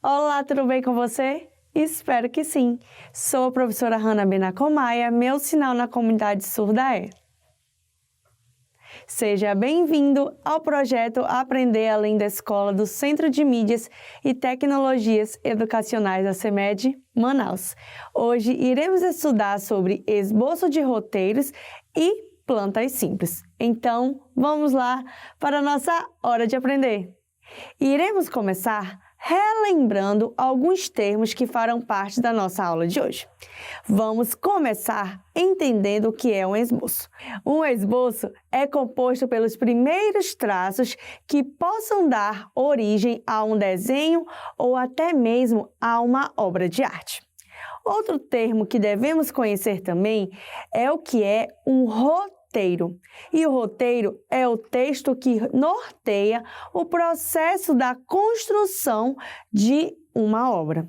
Olá, tudo bem com você? Espero que sim. Sou a professora Hanna Benacomaia, meu sinal na comunidade surda é. Seja bem-vindo ao projeto Aprender Além da Escola do Centro de Mídias e Tecnologias Educacionais da CEMED, Manaus. Hoje iremos estudar sobre esboço de roteiros e plantas simples. Então, vamos lá para a nossa hora de aprender. Iremos começar relembrando alguns termos que farão parte da nossa aula de hoje. Vamos começar entendendo o que é um esboço. Um esboço é composto pelos primeiros traços que possam dar origem a um desenho ou até mesmo a uma obra de arte. Outro termo que devemos conhecer também é o que é um roteiro. E o roteiro é o texto que norteia o processo da construção de uma obra.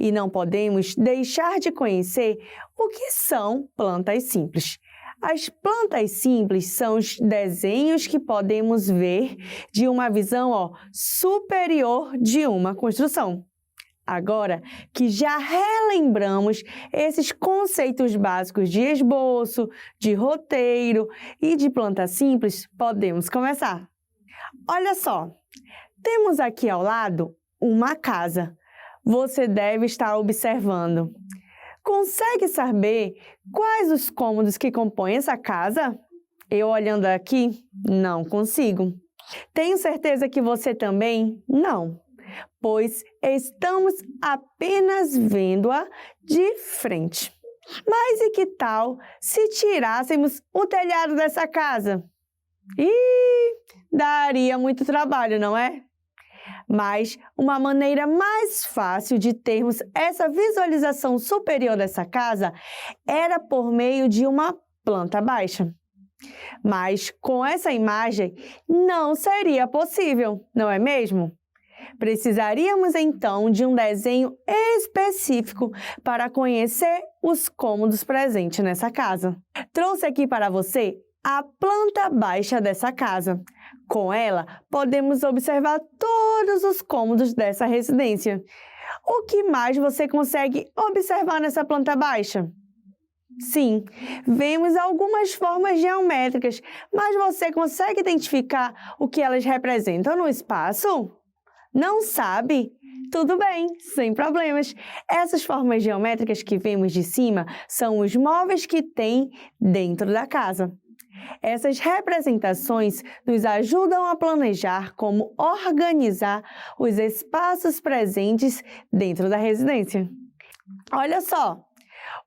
E não podemos deixar de conhecer o que são plantas simples. As plantas simples são os desenhos que podemos ver de uma visão superior de uma construção. Agora que já relembramos esses conceitos básicos de esboço, de roteiro e de planta simples, podemos começar. Olha só, temos aqui ao lado uma casa. Você deve estar observando. Consegue saber quais os cômodos que compõem essa casa? Eu olhando aqui, não consigo. Tenho certeza que você também não. Pois estamos apenas vendo-a de frente. Mas e que tal se tirássemos o telhado dessa casa? Daria muito trabalho, não é? Mas uma maneira mais fácil de termos essa visualização superior dessa casa era por meio de uma planta baixa. Mas com essa imagem não seria possível, não é mesmo? Precisaríamos então de um desenho específico para conhecer os cômodos presentes nessa casa. Trouxe aqui para você a planta baixa dessa casa. Com ela, podemos observar todos os cômodos dessa residência. O que mais você consegue observar nessa planta baixa? Sim, vemos algumas formas geométricas, mas você consegue identificar o que elas representam no espaço? Não sabe? Tudo bem, sem problemas. Essas formas geométricas que vemos de cima são os móveis que tem dentro da casa. Essas representações nos ajudam a planejar como organizar os espaços presentes dentro da residência. Olha só,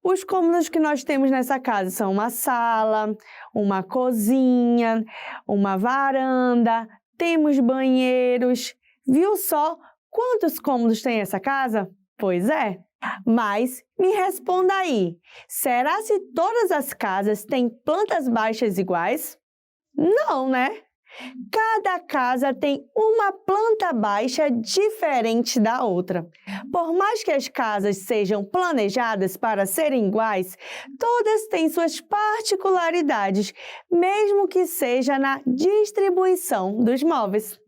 os cômodos que nós temos nessa casa são uma sala, uma cozinha, uma varanda, temos banheiros. Viu só quantos cômodos tem essa casa? Pois é. Mas me responda aí, será se todas as casas têm plantas baixas iguais? Não, né? Cada casa tem uma planta baixa diferente da outra. Por mais que as casas sejam planejadas para serem iguais, todas têm suas particularidades, mesmo que seja na distribuição dos móveis.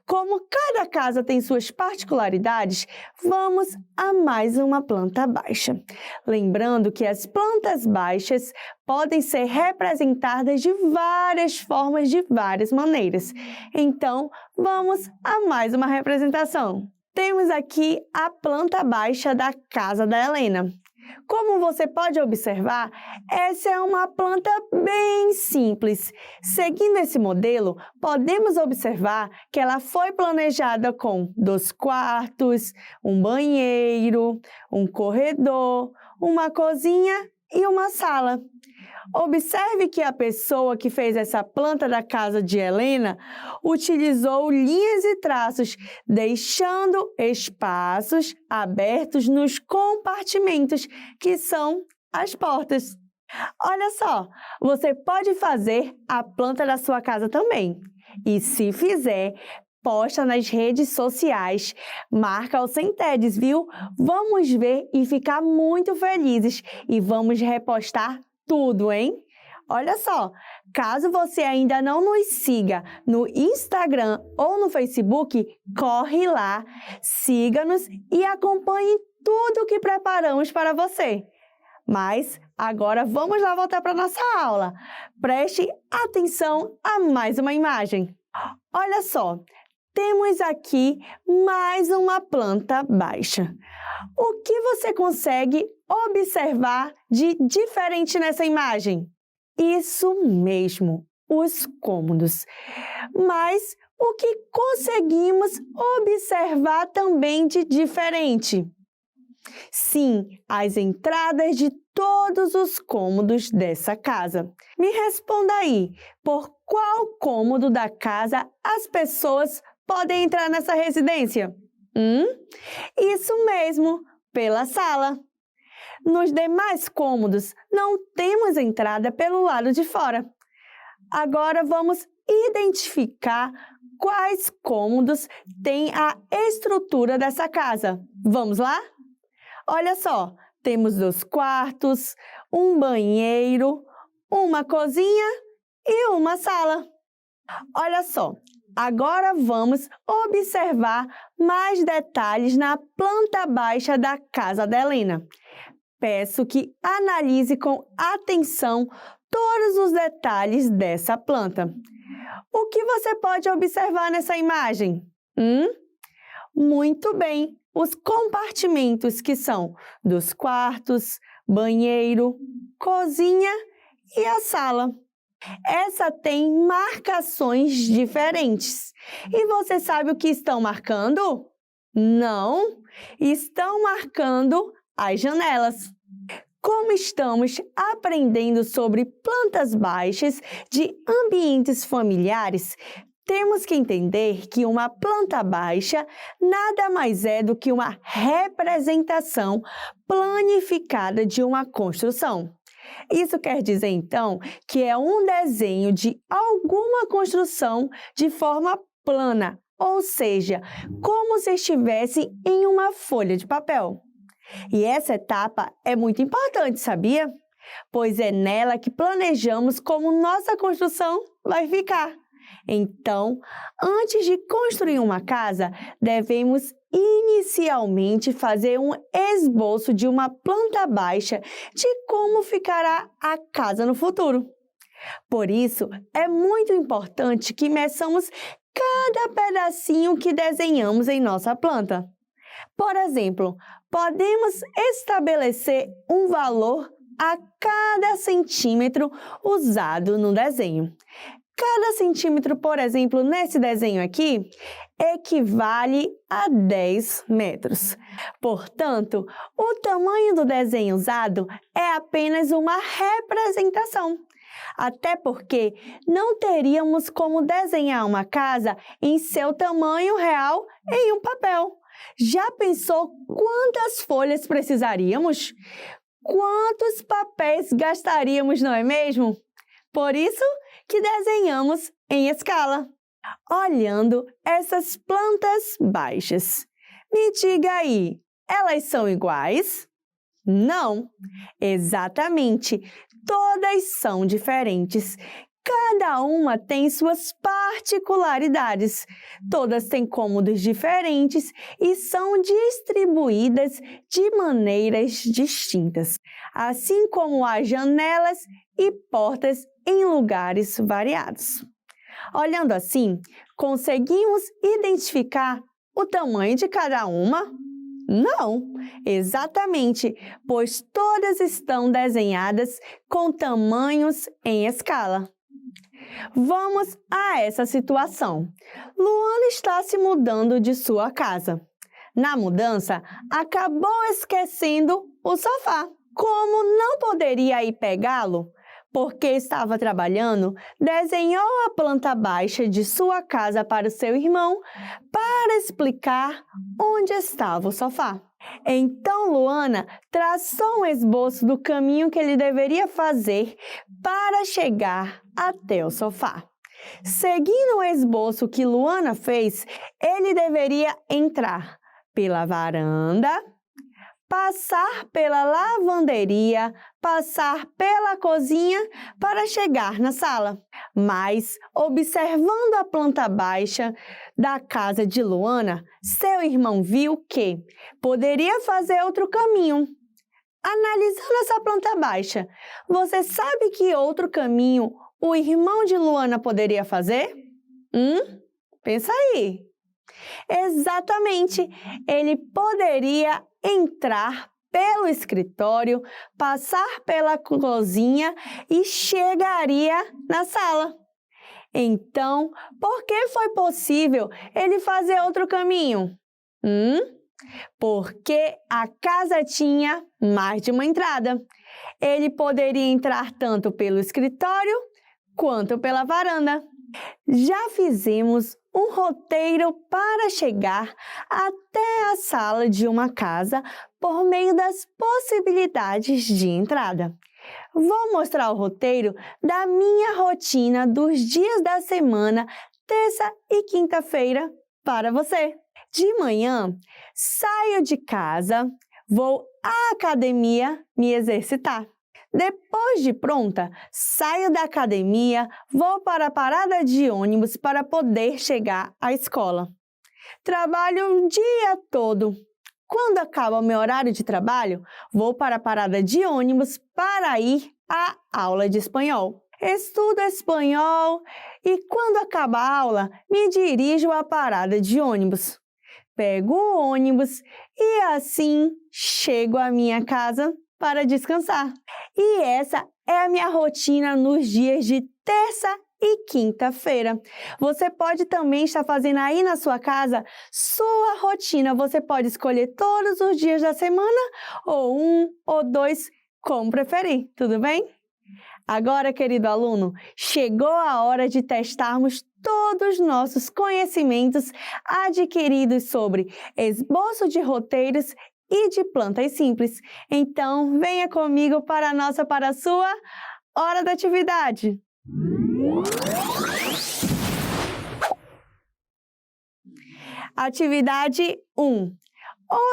Como cada casa tem suas particularidades, vamos a mais uma planta baixa. Lembrando que as plantas baixas podem ser representadas de várias formas, de várias maneiras. Então, vamos a mais uma representação. Temos aqui a planta baixa da casa da Helena. Como você pode observar, essa é uma planta bem simples. Seguindo esse modelo, podemos observar que ela foi planejada com 2 quartos, um banheiro, um corredor, uma cozinha e uma sala. Observe que a pessoa que fez essa planta da casa de Helena utilizou linhas e traços, deixando espaços abertos nos compartimentos, que são as portas. Olha só, você pode fazer a planta da sua casa também. E se fizer, posta nas redes sociais, marca o Centedes, viu? Vamos ver e ficar muito felizes e vamos repostar tudo, hein? Olha só, caso você ainda não nos siga no Instagram ou no Facebook, corre lá, siga-nos e acompanhe tudo o que preparamos para você. Mas agora vamos lá voltar para a nossa aula. Preste atenção a mais uma imagem. Olha só, temos aqui mais uma planta baixa. O que você consegue observar de diferente nessa imagem? Isso mesmo, os cômodos. Mas o que conseguimos observar também de diferente? Sim, as entradas de todos os cômodos dessa casa. Me responda aí, por qual cômodo da casa as pessoas podem entrar nessa residência? Isso mesmo, pela sala. Nos demais cômodos, não temos entrada pelo lado de fora. Agora vamos identificar quais cômodos têm a estrutura dessa casa. Vamos lá? Olha só, temos 2 quartos, um banheiro, uma cozinha e uma sala. Olha só, agora vamos observar mais detalhes na planta baixa da casa da Helena. Peço que analise com atenção todos os detalhes dessa planta. O que você pode observar nessa imagem? Muito bem, os compartimentos que são dos quartos, banheiro, cozinha e a sala. Essa tem marcações diferentes. E você sabe o que estão marcando? Não, estão marcando as janelas. Como estamos aprendendo sobre plantas baixas de ambientes familiares, temos que entender que uma planta baixa nada mais é do que uma representação planificada de uma construção. Isso quer dizer, então, que é um desenho de alguma construção de forma plana, ou seja, como se estivesse em uma folha de papel. E essa etapa é muito importante, sabia? Pois é nela que planejamos como nossa construção vai ficar. Então, antes de construir uma casa, devemos inicialmente fazer um esboço de uma planta baixa de como ficará a casa no futuro. Por isso, é muito importante que meçamos cada pedacinho que desenhamos em nossa planta. Por exemplo, podemos estabelecer um valor a cada centímetro usado no desenho. Cada centímetro, por exemplo, nesse desenho aqui, equivale a 10 metros. Portanto, o tamanho do desenho usado é apenas uma representação. Até porque não teríamos como desenhar uma casa em seu tamanho real em um papel. Já pensou quantas folhas precisaríamos? Quantos papéis gastaríamos, não é mesmo? Por isso que desenhamos em escala. Olhando essas plantas baixas, me diga aí, elas são iguais? Não, exatamente, todas são diferentes. Cada uma tem suas particularidades. Todas têm cômodos diferentes e são distribuídas de maneiras distintas, assim como há janelas e portas em lugares variados. Olhando assim, conseguimos identificar o tamanho de cada uma? Não, exatamente, pois todas estão desenhadas com tamanhos em escala. Vamos a essa situação. Luana está se mudando de sua casa. Na mudança, acabou esquecendo o sofá. Como não poderia ir pegá-lo, porque estava trabalhando, desenhou a planta baixa de sua casa para o seu irmão para explicar onde estava o sofá. Então, Luana traçou um esboço do caminho que ele deveria fazer para chegar até o sofá. Seguindo o esboço que Luana fez, ele deveria entrar pela varanda, passar pela lavanderia, passar pela cozinha para chegar na sala. Mas, observando a planta baixa da casa de Luana, seu irmão viu que poderia fazer outro caminho. Analisando essa planta baixa, você sabe que outro caminho o irmão de Luana poderia fazer? Pensa aí. Exatamente, ele poderia entrar pelo escritório, passar pela cozinha e chegaria na sala. Então, por que foi possível ele fazer outro caminho? Porque a casa tinha mais de uma entrada. Ele poderia entrar tanto pelo escritório quanto pela varanda. Já fizemos um roteiro para chegar até a sala de uma casa por meio das possibilidades de entrada. Vou mostrar o roteiro da minha rotina dos dias da semana, terça e quinta-feira, para você. De manhã, saio de casa, vou à academia me exercitar. Depois de pronta, saio da academia, vou para a parada de ônibus para poder chegar à escola. Trabalho o dia todo. Quando acaba o meu horário de trabalho, vou para a parada de ônibus para ir à aula de espanhol. Estudo espanhol e quando acaba a aula, me dirijo à parada de ônibus. Pego o ônibus e assim chego à minha casa para descansar. E essa é a minha rotina nos dias de terça e quinta-feira. Você pode também estar fazendo aí na sua casa sua rotina. Você pode escolher todos os dias da semana ou um ou dois, como preferir, tudo bem? Agora, querido aluno, chegou a hora de testarmos todos os nossos conhecimentos adquiridos sobre esboço de roteiros e de plantas simples. Então, venha comigo para a sua hora da atividade. Atividade 1.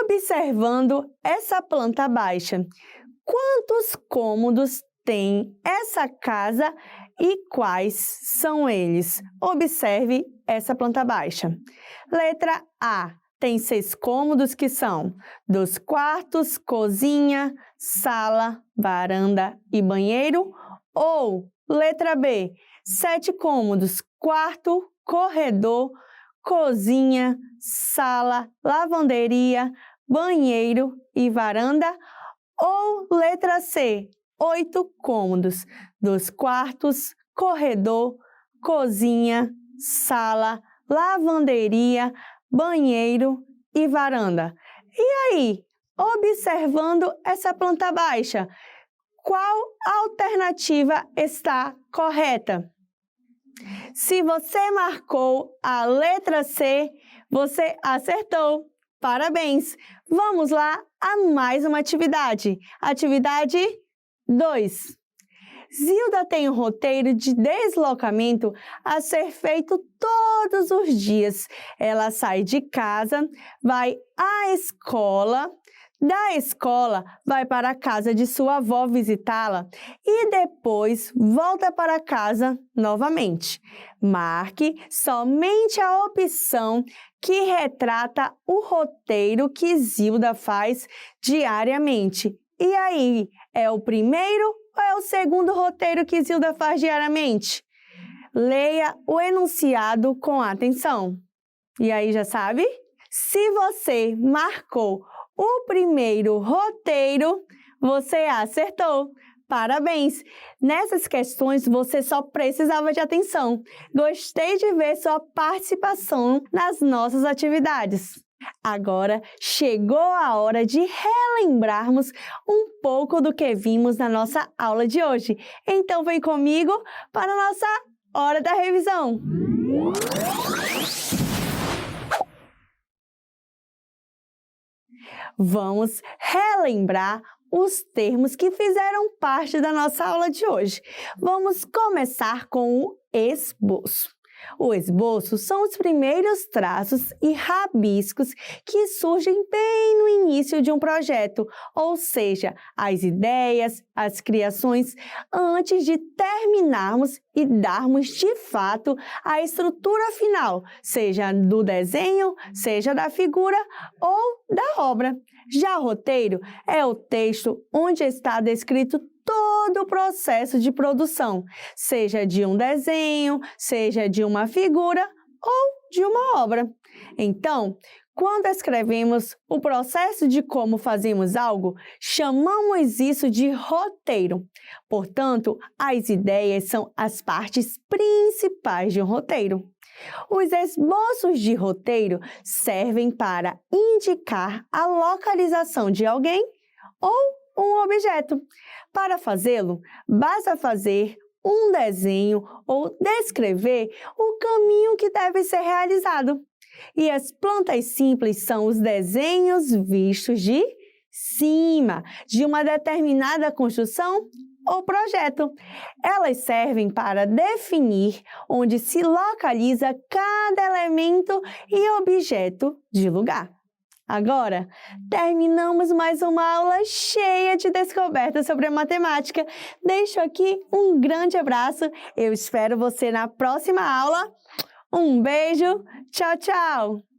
Observando essa planta baixa. Quantos cômodos tem essa casa e quais são eles? Observe essa planta baixa. Letra A. Tem 6 cômodos que são 2 quartos, cozinha, sala, varanda e banheiro. Ou, letra B, 7 cômodos, quarto, corredor, cozinha, sala, lavanderia, banheiro e varanda. Ou, letra C, 8 cômodos, 2 quartos, corredor, cozinha, sala, lavanderia, banheiro e varanda. E aí, observando essa planta baixa, qual alternativa está correta? Se você marcou a letra C, você acertou. Parabéns! Vamos lá a mais uma atividade. Atividade 2. Zilda tem um roteiro de deslocamento a ser feito todos os dias. Ela sai de casa, vai à escola, da escola vai para a casa de sua avó visitá-la e depois volta para casa novamente. Marque somente a opção que retrata o roteiro que Zilda faz diariamente. E aí, é o primeiro ou é o segundo roteiro que Zilda faz diariamente? Leia o enunciado com atenção. E aí, já sabe? Se você marcou o primeiro roteiro, você acertou. Parabéns! Nessas questões, você só precisava de atenção. Gostei de ver sua participação nas nossas atividades. Agora chegou a hora de relembrarmos um pouco do que vimos na nossa aula de hoje. Então, vem comigo para a nossa hora da revisão. Vamos relembrar os termos que fizeram parte da nossa aula de hoje. Vamos começar com o esboço. O esboço são os primeiros traços e rabiscos que surgem bem no início de um projeto, ou seja, as ideias, as criações, antes de terminarmos e darmos de fato a estrutura final, seja do desenho, seja da figura ou da obra. Já roteiro é o texto onde está descrito todo o processo de produção, seja de um desenho, seja de uma figura ou de uma obra. Então, quando escrevemos o processo de como fazemos algo, chamamos isso de roteiro. Portanto, as ideias são as partes principais de um roteiro. Os esboços de roteiro servem para indicar a localização de alguém ou um objeto. Para fazê-lo, basta fazer um desenho ou descrever o caminho que deve ser realizado. E as plantas simples são os desenhos vistos de cima de uma determinada construção ou projeto. Elas servem para definir onde se localiza cada elemento e objeto de lugar. Agora, terminamos mais uma aula cheia de descobertas sobre a matemática. Deixo aqui um grande abraço. Eu espero você na próxima aula. Um beijo. Tchau, tchau!